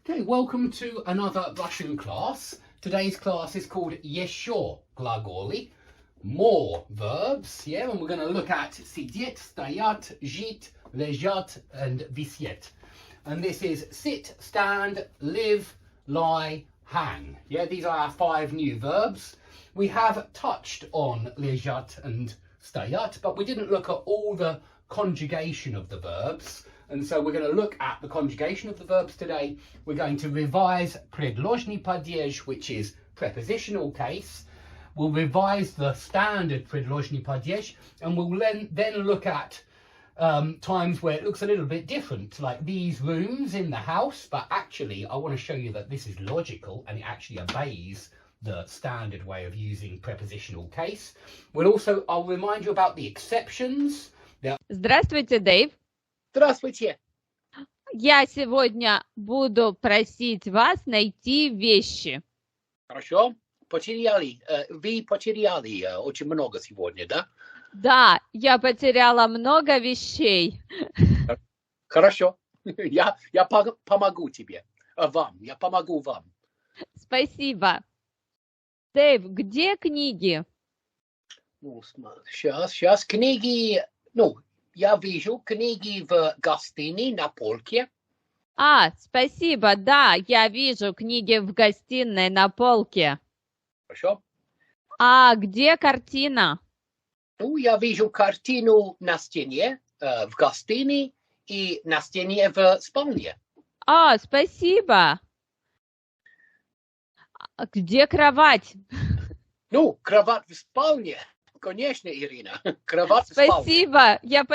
Okay, welcome to another Russian class. Today's class is called Еще глаголы, more verbs, yeah, and we're going to look at сидеть, стоять, жить, лежать, and висеть. And this is sit, stand, live, lie, hang. Yeah, these are our 5 new verbs. We have touched on лежать and стоять, but we didn't look at all the conjugation of the verbs. And so we're going to look at the conjugation of the verbs today. We're going to revise предложный падеж, which is prepositional case. We'll revise the standard предложный падеж, and we'll then look at times where it looks a little bit different, like these rooms in the house, but actually I want to show you that this is logical and it actually obeys the standard way of using prepositional case. I'll remind you about the exceptions. Здравствуйте, Дэйв. Здравствуйте. Я сегодня буду просить вас найти вещи. Хорошо. Вы потеряли очень много сегодня, да? Да, я потеряла много вещей. Хорошо. Я помогу тебе. Я помогу вам. Спасибо. Дэйв, где книги? Сейчас книги, я вижу книги в гостиной на полке. Спасибо, да, я вижу книги в гостиной на полке. Хорошо. Где картина? Я вижу картину на стене в гостиной и на стене в спальне. Спасибо. Где кровать? Кровать в спальне. Конечно, Ирина. Кровать в спальне. Спасибо, я